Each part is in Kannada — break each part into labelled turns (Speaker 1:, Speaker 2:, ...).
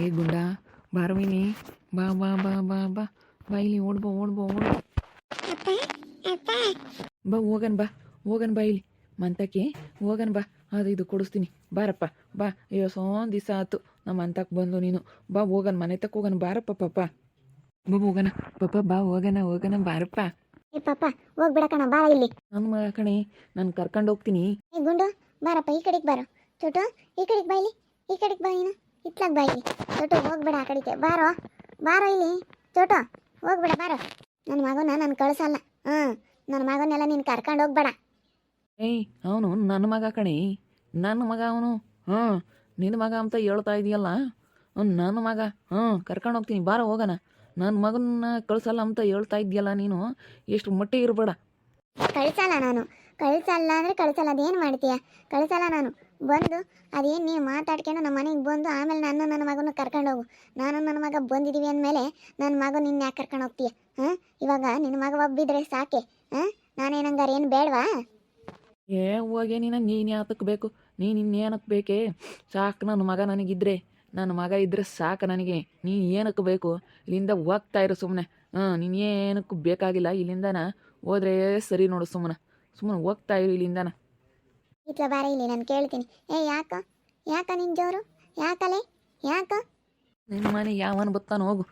Speaker 1: ಏ ಗುಂಡ ಬಾರವಿನಿ, ಬಾ ಬಾ ಬಾ ಬಾ ಬಾ ಬಾ ಇಲ್ಲಿ ಓಡ್ಬಾ ಓಡ್ಬಾ ಓಡ್ಬಾ ಬಾ ಹೋಗನ್ ಬಾ ಇಲ್ಲಿ ಮಂತಕ್ಕೆ ಹೋಗನ್ ಬಾ. ಅದು ಇದು ಕೊಡಿಸ್ತೀನಿ ಬಾರಪ್ಪ ಬಾ. ಎಷ್ಟೊಂದು ದಿವಸ ಆಯ್ತು ನಮ್ಮ ಅಂತಕ್ಕೆ ಬಂದು ನೀನು. ಬಾ ಹೋಗನ್ ಮನೆ ತಕ್ಕ ಹೋಗನ್ ಬಾರಪ್ಪ ಪಾಪ. ಬಾ ಹೋಗಣ ಪಾಪ, ಬಾ ಹೋಗಣ ಬಾರಪ್ಪ.
Speaker 2: ಏ ಪಾಪ ಹೋಗ್ಬೇಡ ಕಣ, ಬಾರ ಇಲ್ಲಿ.
Speaker 1: ನನ್ನ ಮಗ ಕಣೆ, ನಾನು ಕರ್ಕೊಂಡು ಹೋಗ್ತೀನಿ.
Speaker 2: ಏ ಗುಂಡು ಬಾರಪ್ಪ, ಈ ಕಡೆಗೆ ಬಾರೋ. ಚೋಟು ಈ ಕಡೆಗೆ ಬಾ ಇಲ್ಲಿ, ಈ ಕಡೆಗೆ ಬಾ ನೀನು, ಇತ್ಲಾಗ ಬಾ ಇಲ್ಲಿ. ಚೋಟು ಹೋಗ್ಬೇಡ ಆ ಕಡೆಗೆ, ಬಾರೋ ಇಲ್ಲಿ. ಚೋಟು ಹೋಗ್ಬೇಡ ಬಾರೋ. ನನ್ನ ಮಗನ ನಾನು ಕಳ್ಸಲ್ಲ. ನನ್ನ ಮಗನೆಲ್ಲ ನೀನು ಕರ್ಕೊಂಡು ಹೋಗ್ಬೇಡ.
Speaker 1: ಏಯ್ ಅವನು ನನ್ನ ಮಗ ಕಣೆ, ನನ್ನ ಮಗ ಅವನು. ನಿನ್ನ ಮಗ ಅಂತ ಹೇಳ್ತಾ ಇದೆಯಲ್ಲ, ಅವ್ನು ನನ್ನ ಮಗ. ಕರ್ಕೊಂಡು ಹೋಗ್ತೀನಿ ಬಾರ ಹೋಗೋಣ. ನನ್ನ ಮಗನ ಕಳ್ಸಲ್ಲ ಅಂತ ಹೇಳ್ತಾ ಇದೆಯಲ್ಲ ನೀನು, ಎಷ್ಟು ಮಟ್ಟಿಗೆ ಇರಬೇಡ.
Speaker 2: ಕಳ್ಸಲ್ಲ ಅಂದರೆ ಕಳ್ಸಲ್ಲ. ಅದೇನು ಮಾಡ್ತೀಯ? ಕಳ್ಸಲ್ಲ ನಾನು. ಬಂದು ಅದೇನು ನೀವು ಮಾತಾಡ್ಕೊಂಡು ನಮ್ಮ ಮನೆಗೆ ಬಂದು ಆಮೇಲೆ ನನ್ನ ಮಗನ ಕರ್ಕೊಂಡು ಹೋಗು. ನಾನು ನನ್ನ ಮಗ ಬಂದಿದ್ದೀವಿ ಅಂದಮೇಲೆ ನನ್ನ ಮಗ ನಿನ್ನ ಯಾಕೆ ಕರ್ಕೊಂಡು ಹೋಗ್ತೀಯ? ಇವಾಗ ನಿನ್ನ ಮಗ ಒಬ್ಬಿದ್ರೆ ಸಾಕೆ. ನಾನೇನಂಗಾರೆ ಏನು ಬೇಡವಾ?
Speaker 1: ಹೋಗಿ ನೀನು ಯಾತಕ್ಕೆ ಬೇಕು? ನೀನು ಇನ್ನೇನಕ್ಕೆ ಬೇಕೇ? ಸಾಕು ನನ್ನ ಮಗ ನನಗಿದ್ರೆ, ನನ್ನ ಮಗ ಇದ್ದರೆ ಸಾಕು ನನಗೆ. ನೀನು ಏನಕ್ಕೆ ಬೇಕು? ಇಲ್ಲಿಂದ ಹೋಗ್ತಾ ಇರು ಸುಮ್ಮನೆ. ನೀನು ಏನಕ್ಕೂ ಬೇಕಾಗಿಲ್ಲ. ಇಲ್ಲಿಂದನ ಹೋದ್ರೆ ಸರಿ ನೋಡು. ಸುಮ್ಮನೆ ಹೋಗ್ತಾ ಇರು ಇಲ್ಲಿಂದನ.
Speaker 2: ಇತ್ಲ ಬಾರ ಇಲ್ಲಿ, ನಾನು ಕೇಳ್ತೀನಿ. ಯಾಕ ನಿನ್ನ ಜೋರು? ಯಾಕಲೆ ಯಾಕ?
Speaker 1: ನಿನ್ನ ಮನೆಗೆ ಯಾವನು ಬತ್ತಾನೆ ಹೋಗು.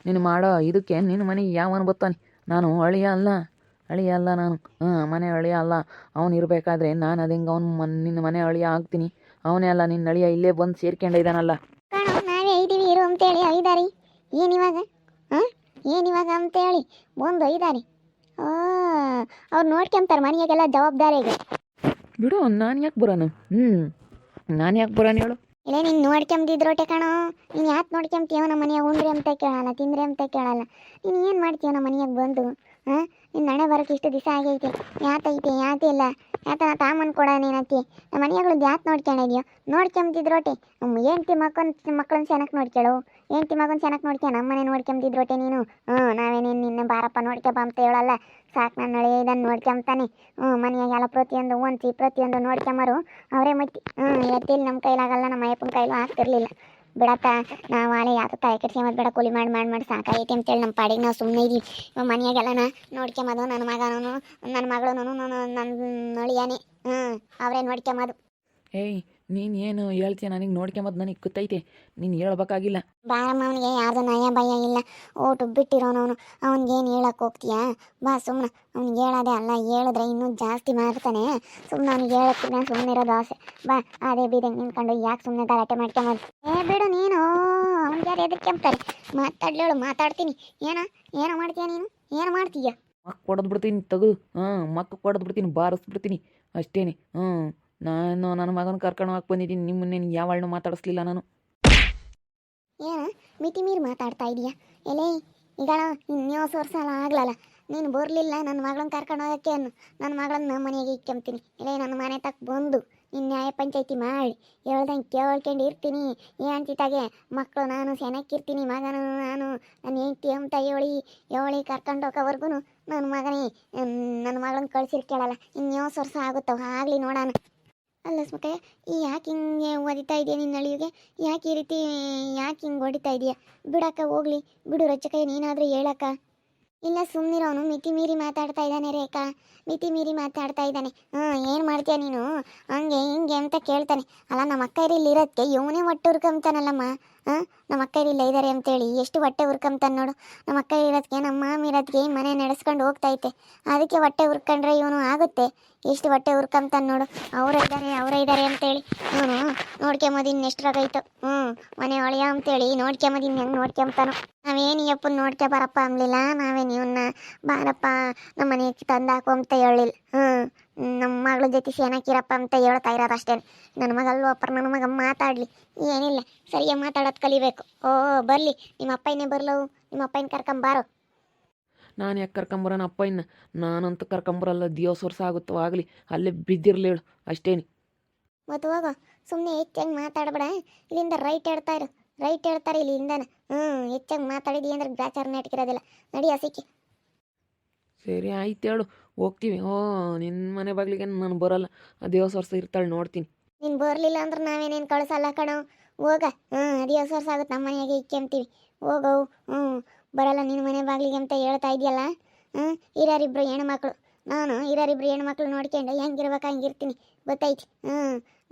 Speaker 1: ನೀನು ಮಾಡೋ ಇದಕ್ಕೆ ನಿನ್ನ ಮನೆಗೆ ಯಾವನು ಬತ್ತಾನೆ? ನಾನು ಅಳಿಯ ಅಲ್ಲ ನಾನು. ಮನೆ ಅಳಿಯ ಅಲ್ಲ. ಅವನು ಇರಬೇಕಾದ್ರೆ ನಾನು ಅದು ಹಿಂಗೆ ನಿನ್ನ ಮನೆ ಅಳಿಯ ಆಗ್ತೀನಿ. ಅವನೇ ಅಲ್ಲ ನಿನ್ನ ಅಳಿಯ. ಇಲ್ಲೇ ಬಂದು ಸೇರ್ಕೊಂಡಿದ್ದಾನಲ್ಲ.
Speaker 2: ಕಾಣೋ ನಾವೇ ಐದೀವಿ ಇರು ಅಂತೇಳಿ ಐದಾರಿ. ಏನಿವಾಗ ಅಂತೇಳಿ ಬಂದು ಐದಾರಿ. ಅವ್ರು ನೋಡ್ಕೊಂತಾರೆ ಮನೆಯಾಗೆಲ್ಲ ಜವಾಬ್ದಾರಿಗೆ.
Speaker 1: ಬಿಡು, ನಾನು ಯಾಕೆ ಬರೋನು? ನಾನು ಯಾಕೆ ಬರೋನು ಹೇಳು?
Speaker 2: ಇಲ್ಲ ನೀನು ನೋಡ್ಕೊಂಬಿದ್ರೋಟೆ ಕಣೋ. ನೀನು ಯಾಕೆ ನೋಡ್ಕೊಂತೀವ? ನಮ್ಮ ಮನೆಯಾಗ ಉಂಡ್ರಿ ಅಂತ ಕೇಳಲ್ಲ, ತಿಂದ್ರಿ ಅಂತ ಕೇಳಲ್ಲ. ನೀನು ಏನು ಮಾಡ್ತೀವ ನಮ್ಮ ಮನೆಯಾಗ ಬಂದು? ನಿನ್ನ ಹಣೆ ಬರೋಕ್ಕೆ ಇಷ್ಟು ದಿವಸ ಆಗೈತೆ. ಯಾತೆ ಇಲ್ಲ ನಾ ತಾಮನ್ ಕೊಡ ನೀನತ್ತಿ. ನಮ್ಮ ಮನೆಯಾಗಳು ಯಾಕೆ ನೋಡ್ಕೊಂಡಿದ್ಯೋ? ನೋಡ್ಕೊಂಬಿದ್ರೋಟೆ ಹೆಂಡ್ತಿ ಮಕ್ಕಳನ್ನ ಚೆನ್ನಾಗಿ ನೋಡ್ಕೊಳ್ಳು. ಹೆಂಡ್ತಿ ಮಗನ ಚೆನ್ನಾಗಿ ನೋಡ್ಕೊ. ನಮ್ಮ ಮನೆ ನೋಡ್ಕೊಂಬಿದ್ರೋಟೆ ನೀನು. ನಾವೇನೇನು ನಿನ್ನ ಬಾರಪ್ಪ ನೋಡ್ಕೊಬ ಅಂತ ಹೇಳಲ್ಲ. ಸಾಕು ನನ್ನ ಹಳೆ ಇದನ್ನು ನೋಡ್ಕೊಂತಾನೆ. ಮನೆಯಾಗೆಲ್ಲ ಪ್ರತಿಯೊಂದು ನೋಡ್ಕೊಂಬರು ಅವರೇ ಮತ್ತಿ. ಎತ್ತಿಲ್ಲಿ ನಮ್ಮ ಕೈಲಾಗಲ್ಲ, ನಮ್ಮ ಅಯ್ಯಪ್ಪನ ಕೈಲೂ ಆಗ್ತಿರ್ಲಿಲ್ಲ. ಬಿಡತ್ತ ನಾವು ಆಳೆ ಯಾಕೆ ತಲೆ ಕೆಡ್ಸ್ಕೊಂಬದು ಬೇಡ. ಕೂಲಿ ಮಾಡಿ ಸಾಕಾಗೈತೆ ಅಂತೇಳಿ ನಮ್ಮ ಪಾಡಿಗೆ ನಾವು ಸುಮ್ಮನೆ ಇದೀವಿ. ಮನೆಯಾಗೆಲ್ಲ ನೋಡ್ಕೊಂಬದು ನನ್ನ ಮಗನೂ ನನ್ನ ಮಗಳೂ ನನ್ನ ಅಳಿಯಾನೆ. ಅವರೇ ನೋಡ್ಕೊಂಬದು.
Speaker 1: ಏಯ್ ನೀನು ಏನು ಹೇಳ್ತೀಯ? ನನಗೆ ನೋಡ್ಕೊಂಬದು ನನಗೆ ಗೊತ್ತೈತೆ. ನೀನು ಹೇಳ್ಬೇಕಾಗಿಲ್ಲ.
Speaker 2: ಬಾರಮ್ಮ, ಅವನಿಗೆ ಯಾರ್ದು ನಯ ಭಯ ಇಲ್ಲ. ಓಟು ಬಿಟ್ಟಿರೋನವನು. ಅವ್ನಿಗೇನು ಹೇಳಕ್ಕೆ ಹೋಗ್ತೀಯಾ? ಬಾ ಸುಮ್ಮನೆ. ಅವ್ನಿಗೆ ಹೇಳೋದೇ ಅಲ್ಲ, ಹೇಳಿದ್ರೆ ಇನ್ನೂ ಜಾಸ್ತಿ ಮಾಡ್ತಾನೆ. ಸುಮ್ಮನೆ ಅವ್ನಿಗೆ ಹೇಳಕ್ಕೆ ಸುಮ್ಮನೆ ಇರೋದು ಆಸೆ. ಬಾ ಅದೇ ಬೀದಂಗೆ ನಿಂತ್ಕೊಂಡು ಯಾಕೆ ಸುಮ್ಮನೆ ಗಲಾಟೆ ಮಾಡ್ಕೊಂಬದು? ಬಿಡು ನೀನು. ಅವ್ನಿಗೆ ಯಾರು ಎದಕ್ಕೆಂಬ್ತಾರೆ? ಮಾತಾಡ್ತೀನಿ. ಏನೋ ಮಾಡ್ತೀಯ ನೀನು? ಏನು ಮಾಡ್ತೀಯ?
Speaker 1: ಮಕ್ಕ ಕೊಡೋದು ಬಿಡ್ತೀನಿ ತೆಗೆದು. ಮಕ್ಕ ಕೊಡೋದು ಬಿಡ್ತೀನಿ, ಬಾರಿಸ್ಬಿಡ್ತೀನಿ ಅಷ್ಟೇನೆ. ನಾನು ನನ್ನ ಮಗನ ಕರ್ಕೊಂಡು ಹೋಗಿ ಬಂದಿದ್ದೀನಿ. ನಿಮ್ಮನ್ನೇನು ಯಾವಳನ್ನೂ ಮಾತಾಡಿಸ್ಲಿಲ್ಲ ನಾನು.
Speaker 2: ಮಿತಿ ಮೀರಿ ಮಾತಾಡ್ತಾ ಇದೀಯಾ? ಎಲೇ ಈಗ ಇನ್ನೂ ವರ್ಷ ಆಗ್ಲಲ್ಲ ನೀನು ಬರಲಿಲ್ಲ ನನ್ನ ಮಗಳನ್ನ ಕರ್ಕೊಂಡು ಹೋಗೋಕ್ಕೆ. ನನ್ನ ಮಗಳನ್ನ ನಮ್ಮ ಮನೆಗೆ ಇಕ್ಕೊಂತೀನಿ. ಇಲ್ಲೇ ನನ್ನ ಮನೆ ತಕ್ಕ ಬಂದು ನಿನ್ನ ನ್ಯಾಯ ಪಂಚಾಯತಿ ಮಾಡಿ ಹೇಳ್ದಂಗೆ ಕೇಳ್ಕೊಂಡು ಇರ್ತೀನಿ. ಏನ್ತಿತ್ತಾಗೆ ಮಕ್ಕಳು ನಾನು ಸೆನಕ್ಕಿರ್ತೀನಿ. ಮಗನು ನಾನು ನನ್ನ ಹೆಂಡ್ತಿ ಅಂತ ಹೇಳಿ ಕರ್ಕೊಂಡು ಹೋಗೋವರೆಗೂ ನನ್ನ ಮಗಳನ್ನ ಕಳ್ಸಿರ್ಕೇಳಲ್ಲ. ಇನ್ನೂ ವರ್ಷ ಆಗುತ್ತವ ಆಗಲಿ ನೋಡೋಣ. ಅಲ್ಲ ಸ್ಮಕ್ಕೆ, ಯಾಕೆ ಹಿಂಗೆ ಹೊಡಿತಾ ಇದೆಯಾ ನಿನ್ನ ಅಳಿವಿಗೆ? ಯಾಕೆ ಈ ರೀತಿ ಹಿಂಗೆ ಹೊಡಿತಾ ಇದೆಯಾ? ಬಿಡಕ್ಕ ಹೋಗ್ಲಿ, ಬಿಡು ರಚಕ. ನೀನಾದರೂ ಹೇಳಕ್ಕ. ಇಲ್ಲ ಸುಮ್ಮನಿರೋನು ಮಿತಿ ಮೀರಿ ಮಾತಾಡ್ತಾ ಇದ್ದಾನೆ ರೇಖಾ. ಮಿತಿ ಮೀರಿ ಮಾತಾಡ್ತಾ ಇದ್ದಾನೆ. ಏನು ಮಾಡ್ತೀಯ ನೀನು? ಹಂಗೆ ಹಿಂಗೆ ಅಂತ ಕೇಳ್ತಾನೆ. ಅಲ್ಲ ನಮ್ಮ ಅಕ್ಕ ಇರೋದಕ್ಕೆ ಇವನೇ ಹೊಟ್ಟೆ ಹುರ್ಕೊಂತಾನಲ್ಲಮ್ಮ. ನಮ್ಮ ಅಕ್ಕ ಇರಿಲ್ಲ ಇದ್ದಾರೆ ಅಂತೇಳಿ ಎಷ್ಟು ಹೊಟ್ಟೆ ಹುರ್ಕೊಂತಾನೆ ನೋಡು. ನಮ್ಮ ಅಕ್ಕ ಇರೋದಕ್ಕೆ ನಮ್ಮ ಮಾಮ ಇರೋದಕ್ಕೆ ಮನೆ ನಡೆಸ್ಕೊಂಡು ಹೋಗ್ತೈತೆ. ಅದಕ್ಕೆ ಹೊಟ್ಟೆ ಹುರ್ಕೊಂಡ್ರೆ ಇವನು ಆಗುತ್ತೆ. ಎಷ್ಟು ಹೊಟ್ಟೆ ಹುರ್ಕೊಂತಾನೆ ನೋಡು. ಅವರೇ ಇದ್ದಾರೆ ಅಂತೇಳಿ ಇವನು ನೋಡ್ಕೊಂಬದು ಇನ್ನೆಷ್ಟ್ರಾಗೈತು. ಮನೆ ಒಳೆಯ ಅಂತೇಳಿ ನೋಡ್ಕೊಂಬದು ಹೆಂಗೆ ನೋಡ್ಕೊಂತಾನೋ. ನಾವೇನು ಯಪ್ಪನ ನೋಡ್ಕೊ ಬರಪ್ಪ ಅನ್ಲಿಲ್ಲ. ನಾವೇನು ಇವನ್ನ ಬಾರಪ್ಪ ನಮ್ಮ ಮನೆಗೆ ತಂದಾಕು ಅಂತ ಹೇಳಿಲ್ಲ. ನಮ್ಮ ಮಗಳ ಜೊತೆ ಸೇನಾಕಿರಪ್ಪ ಅಂತ ಹೇಳ್ತಾ ಇರೋದು ಅಷ್ಟೇ. ನನ್ನ ಮಗ ಅಲ್ವಪ್ಪ, ನನ್ನ ಮಗ ಮಾತಾಡಲಿ. ಏನಿಲ್ಲ, ಸರಿಯಾಗಿ ಮಾತಾಡೋದು ಕಲಿಬೇಕು. ಬರಲಿ ನಿಮ್ಮ ಅಪ್ಪನೇ ಬರ್ಲವು. ನಿಮ್ಮ ಅಪ್ಪನ ಕರ್ಕೊಂಬಾರೋ.
Speaker 1: ನಾನು ಯಾಕೆ ಕರ್ಕೊಂಬರೋಣ ಅಪ್ಪಯ್ಯನ? ನಾನಂತೂ ಕರ್ಕೊಂಬರಲ್ಲ. ದಿವಸ ವರ್ಷ ಆಗುತ್ತೋ ಆಗಲಿ, ಅಲ್ಲೇ ಬಿದ್ದಿರಲಿ ಹೇಳು ಅಷ್ಟೇನೆ.
Speaker 2: ಮತ್ತು ಹೋಗೋ ಸುಮ್ಮನೆ ಹೆಚ್ಚಾಗಿ ಮಾತಾಡಬೇಡ. ಇಲ್ಲಿಂದ ರೈಟ್ ಹೇಳ್ತಾರೆ ಇಲ್ಲಿಂದನ. ಹೆಚ್ಚಾಗಿ ಮಾತಾಡಿದಿ ಅಂದ್ರೆ ಗ್ರಾಚಾರ ನೆಟ್ಕಿರೋದಿಲ್ಲ. ನಡಿ ಹಸಿಕ್ಕಿ.
Speaker 1: ಸರಿ ಆಯ್ತು ಹೇಳು, ಹೋಗ್ತೀವಿ. ನಿನ್ನ ಮನೆ ಬಾಗಿಲಿಗೆ ನಾನು ಬರೋಲ್ಲ. ದಿವಸ ವರ್ಷ ಇರ್ತಾಳೆ ನೋಡ್ತೀನಿ.
Speaker 2: ನೀನು ಬರಲಿಲ್ಲ ಅಂದ್ರೆ ನಾವೇನೇನು ಕಳಿಸಲ್ಲ ಕಣೋ. ಹೋಗ. ಅದು ಹೊಸ ವರ್ಷ ಆಗುತ್ತೆ ನಮ್ಮ ಮನೆಯಾಗೆ ಇಕ್ಕೊಂತೀವಿ. ಹೋಗವು. ಬರಲ್ಲ ನಿನ್ನ ಮನೆ ಬಾಗಿಲಿಗೆ ಅಂತ ಹೇಳ್ತಾ ಇದೆಯಲ್ಲ. ಹಿರಿಯರಿಬ್ರು ಹೆಣ್ಮಕ್ಳು, ನಾನು ಹಿರಿಯರಿಬ್ರು ಹೆಣ್ಮಕ್ಳು ನೋಡ್ಕೊಂಡು ಹೆಂಗಿರ್ಬೇಕು ಹಂಗಿರ್ತೀನಿ, ಗೊತ್ತೈತಿ.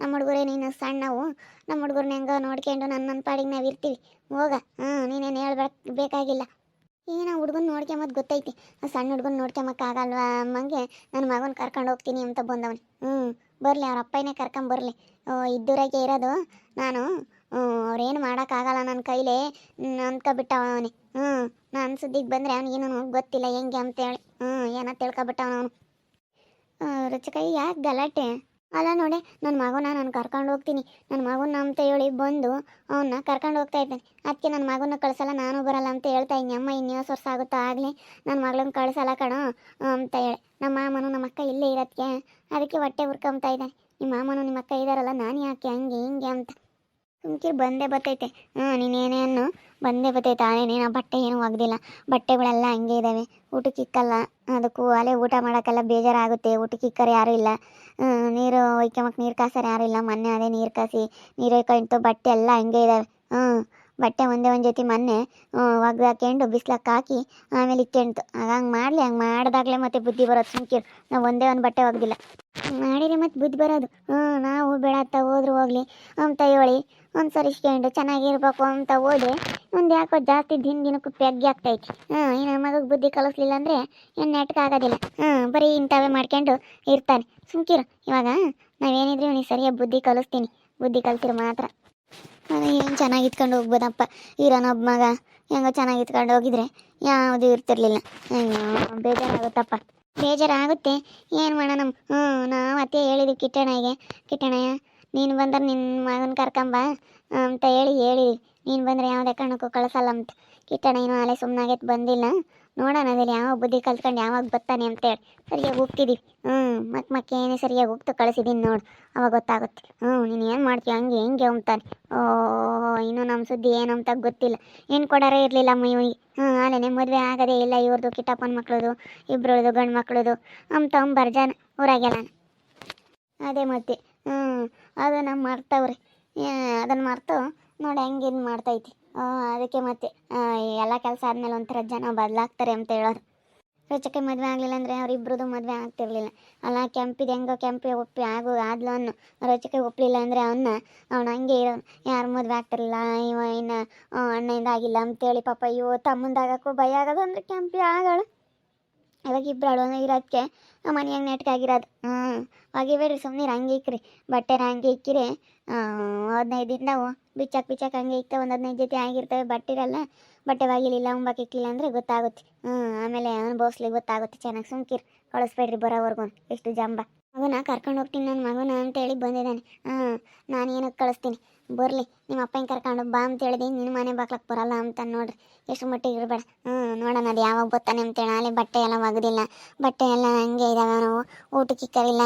Speaker 2: ನಮ್ಮ ಹುಡುಗರೇ ನೀನು ಸಣ್ಣವು, ನಮ್ಮ ಹುಡುಗರನ್ನ ಹೆಂಗೋ ನೋಡ್ಕೊಂಡು ನನ್ನ ಪಾಡಿಗೆ ನಾವು ಇರ್ತೀವಿ. ಹೋಗ. ನೀನೇನು ಬೇಕಾಗಿಲ್ಲ. ಏನೋ ಹುಡುಗನ ನೋಡ್ಕೊಂಬದು ಗೊತ್ತೈತಿ. ಆ ಸಣ್ಣ ಹುಡುಗನ ನೋಡ್ಕೊಂಬಕ್ಕಾಗಲ್ವಾ ಅಮ್ಮಂಗೆ ನನ್ನ ಮಗನ ಕರ್ಕೊಂಡು ಹೋಗ್ತೀನಿ ಅಂತ ಬಂದವನಿ. ಬರಲಿ, ಅವ್ರ ಅಪ್ಪನೇ ಕರ್ಕೊಂಬರ್ಲಿ. ಇದ್ದೂರಾಗೆ ಇರೋದು ನಾನು. ಅವ್ರೇನು ಮಾಡೋಕ್ಕಾಗಲ್ಲ ನನ್ನ ಕೈಲೇ ಅಂದ್ಕೊಬಿಟ್ಟವ ಅವನಿ. ನಾನು ಸುದ್ದಿಗೆ ಬಂದರೆ ಅವನಿಗೇನು ಗೊತ್ತಿಲ್ಲ ಹೆಂಗೆ ಅಂತೇಳಿ. ಏನೋ ತಿಳ್ಕೊಬಿಟ್ಟವನ ಅವನು. ರುಚಿಕಾಯಿ ಯಾಕೆ ಗಲಾಟೆ? ಅಲ್ಲ ನೋಡಿ, ನನ್ನ ಮಗನ ನಾನು ಕರ್ಕೊಂಡು ಹೋಗ್ತೀನಿ, ನನ್ನ ಮಗನ ಅಂತ ಹೇಳಿ ಬಂದು ಅವನ್ನ ಕರ್ಕೊಂಡು ಹೋಗ್ತಾ ಇದ್ದೇನೆ. ಅದಕ್ಕೆ ನನ್ನ ಮಗನ ಕಳ್ಸಲ್ಲ, ನಾನು ಬರಲ್ಲ ಅಂತ ಹೇಳ್ತಾ ಇದ್ದೀನಿ. ಅಮ್ಮ ಇನ್ನೇನು ವರ್ಷ ಆಗುತ್ತಾ ಆಗಲಿ ನನ್ನ ಮಗಳನ್ನ ಕಳ್ಸಲ್ಲ ಕಣೋ ಅಂತ ಹೇಳಿ. ನಮ್ಮ ಮಾಮನು ನಮ್ಮ ಅಕ್ಕ ಇಲ್ಲೇ ಇರೋದಕ್ಕೆ ಅದಕ್ಕೆ ಹೊಟ್ಟೆ ಹುರ್ಕೊಂಬ್ತಾ ಇದ್ದಾನೆ. ನಿಮ್ಮ ಮಾಮನು ನಿಮ್ಮ ಅಕ್ಕ ಇದ್ದಾರಲ್ಲ, ನಾನು ಯಾಕೆ ಹಂಗೆ ಹಿಂಗೆ ಅಂತ ಸುಮ್ಕಿರು ಬಂದೇ ಬರ್ತೈತೆ. ನೀನೇನೇನು ಬಂದೇ ಬರ್ತೈತೆ. ಆನೇನೇನು ಬಟ್ಟೆ ಏನೂ ಒಗ್ದಿಲ್ಲ, ಬಟ್ಟೆಗಳೆಲ್ಲ ಹಂಗೆ ಇದ್ದಾವೆ. ಊಟಕ್ಕೆ ಇಕ್ಕಲ್ಲ, ಅದಕ್ಕೂ ಅಲ್ಲೇ ಊಟ ಮಾಡೋಕ್ಕೆಲ್ಲ ಬೇಜಾರಾಗುತ್ತೆ. ಊಟಕ್ಕೆ ಇಕ್ಕರೆ ಯಾರೂ ಇಲ್ಲ, ನೀರು ಒಯ್ಕೊಂಬಕ್ಕೆ ನೀರು ಕಾಸರು ಯಾರೂ ಇಲ್ಲ. ಮೊನ್ನೆ ಅದೇ ನೀರು ಕಾಸಿ ನೀರು ಒಯ್ಕೊಂತು, ಬಟ್ಟೆ ಎಲ್ಲ ಹಂಗೆ ಇದ್ದಾವೆ. ಬಟ್ಟೆ ಒಂದೇ ಒಂದು ಜೊತೆ ಮೊನ್ನೆ ಒಗ್ದು ಹಾಕ್ಕೊಂಡು ಬಿಸ್ಲಕ್ಕೆ ಹಾಕಿ ಆಮೇಲೆ ಇಕ್ಕೊಂತು. ಹಂಗೆ ಮಾಡಲಿ, ಹಂಗೆ ಮಾಡಿದಾಗಲೇ ಮತ್ತೆ ಬುದ್ಧಿ ಬರೋದು. ಸುಮ್ಕಿರು, ನಾವು ಒಂದೇ ಒಂದು ಬಟ್ಟೆ ಒಗ್ದಿಲ್ಲ, ಮಾಡಿರಿ ಮತ್ತೆ ಬುದ್ಧಿ ಬರೋದು. ನಾವು ಬೇಡತ್ತ ಹೋದ್ರು ಹೋಗ್ಲಿ ಅಂತ ಹೇಳಿ ಒಂದು ಸರಿಸ್ಕೊಂಡು ಚೆನ್ನಾಗಿರ್ಬೇಕು ಅಂತ ಹೋದ್ರೆ ಒಂದು ಯಾಕೋ ಜಾಸ್ತಿ ದಿನಕ್ಕೂ ಪೆಗ್ಗಿ ಆಗ್ತೈತಿ. ಈ ನಮ್ಮ ಮಗಗೆ ಬುದ್ಧಿ ಕಲಿಸ್ಲಿಲ್ಲ ಅಂದರೆ ಏನು ನೆಟ್ಕಾಗೋದಿಲ್ಲ. ಬರೀ ಇಂಥವೇ ಮಾಡ್ಕೊಂಡು ಇರ್ತಾನೆ. ಸುಮ್ಕಿರು, ಇವಾಗ ನಾವೇನಿದ್ರು ಇವನಿಗೆ ಸರಿಯಾಗಿ ಬುದ್ಧಿ ಕಲಿಸ್ತೀನಿ. ಬುದ್ಧಿ ಕಲಿಸಿರು ಮಾತ್ರ ಏನು ಚೆನ್ನಾಗಿ ಇತ್ಕೊಂಡು ಹೋಗ್ಬೋದಪ್ಪ. ಇರೋನೊಬ್ಬ ಮಗ ಹೆಂಗೋ ಚೆನ್ನಾಗಿ ಇತ್ಕೊಂಡು ಹೋಗಿದ್ರೆ ಯಾವುದೂ ಇರ್ತಿರ್ಲಿಲ್ಲ. ಅಯ್ಯೋ ಬೇಜಾರಾಗುತ್ತಪ್ಪ, ಬೇಜಾರಾಗುತ್ತೆ. ಏನು ಮಾಡೋಣ. ನಾವು ಅತ್ತೆ ಹೇಳಿದ್ವಿ ಕಿಟ್ಟಣ್ಣಯ್ಯ ನೀನು ಬಂದ್ರೆ ನಿನ್ನ ಮಗನ ಕರ್ಕೊಂಬ ಅಂತ ಹೇಳಿದ್ವಿ. ನೀನು ಬಂದರೆ ಯಾವುದೇ ಕಾರಣಕ್ಕೂ ಕಳಿಸಲ್ಲ ಅಂತ. ಕಿಟ್ಟಣ್ಣಯ್ಯನೂ ಅಲ್ಲೇ ಸುಮ್ಮನಾಗೈತೆ, ಬಂದಿಲ್ಲ. ನೋಡೋಣ ಅದೇಲಿ ಯಾವ ಬುದ್ಧಿ ಕಲ್ತ್ಕೊಂಡು ಯಾವಾಗ ಬರ್ತಾನೆ ಅಂತೇಳಿ ಸರಿಯಾಗಿ ಹೋಗ್ತಿದ್ದೀವಿ. ಮಕ್ಕೇನೇ ಸರಿಯಾಗಿ ಹೋಗ್ತು ಕಳಿಸಿದ್ದೀನಿ ನೋಡು, ಅವಾಗ ಗೊತ್ತಾಗುತ್ತೆ. ನೀನು ಏನು ಮಾಡ್ತೀಯ ಹಂಗೆ ಹಿಂಗೆ ಅಂತಾನೆ. ಇನ್ನೂ ನಮ್ಮ ಸುದ್ದಿ ಏನು ಅಂತ ಗೊತ್ತಿಲ್ಲ. ಏನು ಕೊಡಾರೇ ಇರಲಿಲ್ಲ ಅಮ್ಮ ಇವನಿಗೆ. ಅಲ್ಲೇ ಮದುವೆ ಆಗೋದೇ ಇಲ್ಲ ಇವ್ರದ್ದು, ಕಿಟ್ಟಪ್ಪನ ಮಕ್ಳದು ಇಬ್ಬರದು ಗಂಡು ಮಕ್ಳದು ಅಂತ ಬರ್ಜಾನ ಊರಾಗೆಲ್ಲ. ಅದೇ ಮತ್ತೆ ಅದನ್ನು ಮರ್ತವ್ರಿ. ಅದನ್ನು ಮರ್ತು ನೋಡಿ ಹೆಂಗೆ ಇದು ಮಾಡ್ತೈತಿ. ಅದಕ್ಕೆ ಮತ್ತೆ ಎಲ್ಲ ಕೆಲಸ ಆದಮೇಲೆ ಒಂಥರ ಜನ ಬದಲಾಗ್ತಾರೆ ಅಂತ ಹೇಳೋರು. ರುಚಕ್ಕೆ ಮದುವೆ ಆಗಲಿಲ್ಲ ಅಂದರೆ ಅವರಿಬ್ರದ್ದು ಮದುವೆ ಆಗ್ತಿರ್ಲಿಲ್ಲ. ಅಲ್ಲ ಕೆಂಪಿದು ಹೆಂಗೋ ಕೆಂಪಿ ಒಪ್ಪಿ ಆದ್ಲು ಅನ್ನು. ರುಚಕ್ಕೆ ಒಪ್ಪಲಿಲ್ಲ ಅಂದರೆ ಅವನು ಹಂಗೆ ಇರೋನು. ಯಾರು ಮದುವೆ ಆಗ್ತಿರಲಿಲ್ಲ, ಇವ ಇನ್ನು ಅಣ್ಣಯಿಂದ ಆಗಿಲ್ಲ ಅಂತೇಳಿ ಪಾಪ ಇವು ತಮ್ಮಂದಾಗಕ್ಕೂ ಭಯ ಆಗೋದು ಅಂದರೆ ಕೆಂಪಿ ಆಗೋಳು. ಇವಾಗ ಇಬ್ಬರು ಇರೋದಕ್ಕೆ ಮನೆಯಾಗ ನೆಟ್ಕಾಗಿರೋದು. ಒಗಿಬೇಡ್ರಿ ಸುಮ್ಮನೆ ಹಂಗೆ ಇಕ್ಕ್ರಿ. ಬಟ್ಟೆನ ಹಂಗೆ ಇಕ್ಕಿರಿ. 15 ದಿನವು ಬಿಚ್ಚಕ್ಕೆ ಹಂಗೆ ಇಕ್ತವೆ. ಒಂದು 15 ಜೊತೆ ಆಗಿರ್ತವೆ. ಬಟ್ಟೆ ಒಗಿಲಿಲ್ಲ ಉಂಬಕ್ಕೆ ಇಕ್ಲಿಲ್ಲ ಅಂದರೆ ಗೊತ್ತಾಗುತ್ತೆ. ಆಮೇಲೆ ಅನುಭವಿಸ್ಲಿಕ್ಕೆ ಗೊತ್ತಾಗುತ್ತೆ ಚೆನ್ನಾಗಿ. ಸುಮ್ಕಿರಿ, ಕಳಿಸ್ಬೇಡ್ರಿ ಬರೋವರೆಗೂ. ಎಷ್ಟು ಜಂಬ. ಮಗನ ಕರ್ಕೊಂಡು ಹೋಗ್ತೀನಿ ನನ್ನ ಮಗನ ಅಂತೇಳಿ ಬಂದಿದ್ದಾನೆ. ನಾನು ಏನಕ್ಕೆ ಕಳಿಸ್ತೀನಿ, ಬರಲಿ ನಿಮ್ಮ ಅಪ್ಪನ ಕರ್ಕೊಂಡು ಬಾ ಅಂತ ಹೇಳಿದೀನಿ. ನಿನ್ನ ಮನೆ ಬಾಕ್ಲಕ್ಕೆ ಬರಲ್ಲ ಅಂತ ನೋಡ್ರಿ. ಎಷ್ಟು ಮಟ್ಟಿಗೆ ಇರಬೇಡ. ನೋಡೋಣ ಅದು ಯಾವಾಗ ಬರ್ತಾನೆ ಅಂತೇಳಿ. ಅಲ್ಲಿ ಬಟ್ಟೆ ಎಲ್ಲ ಒಗೆದಿಲ್ಲ, ಬಟ್ಟೆ ಎಲ್ಲ ಹಂಗೆ ಇದ್ದಾವೆ. ನಾವು ಊಟಕ್ಕೆ ಇಕ್ಕರಿಲ್ಲ,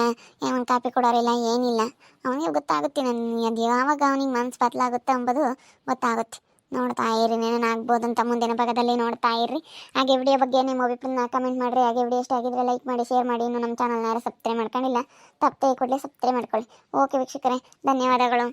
Speaker 2: ಒಂದು ಕಾಪಿ ಕೊಡೋರಿಲ್ಲ, ಏನಿಲ್ಲ. ಅವನಿಗೆ ಗೊತ್ತಾಗುತ್ತೆ ಅದು ಯಾವಾಗ ಅವನಿಗೆ ಮನಸ್ಸು ಬದಲಾಗುತ್ತೆ ಅಂಬೋದು ಗೊತ್ತಾಗುತ್ತೆ. ನೋಡ್ತಾ ಇರಿ, ಏನೇನು ಆಗ್ಬೋದು ಅಂತ ಮುಂದಿನ ಭಾಗದಲ್ಲಿ ನೋಡ್ತಾ ಇರ್ರಿ. ಹಾಗೆ ವಿಡಿಯೋ ಬಗ್ಗೆ ನಿಮ್ಮ ಅಭಿಪ್ರಾಯನ ಕಮೆಂಟ್ ಮಾಡಿರಿ. ಹಾಗೆ ವಿಡಿಯೋ ಇಷ್ಟ ಆಗಿದ್ರೆ ಲೈಕ್ ಮಾಡಿ, ಶೇರ್ ಮಾಡಿ. ಇನ್ನು ನಮ್ಮ ಚಾನಲ್ನ ಯಾರು ಸಬ್ಸ್ಕ್ರೈಬ್ ಮಾಡ್ಕೊಂಡಿಲ್ಲ, ತಪ್ಪದೆ ಕೂಡಲೇ ಸಬ್ಸ್ಕ್ರೈಬ್ ಮಾಡ್ಕೊಳ್ಳಿ. ಓಕೆ ವೀಕ್ಷಕರೇ, ಧನ್ಯವಾದಗಳು.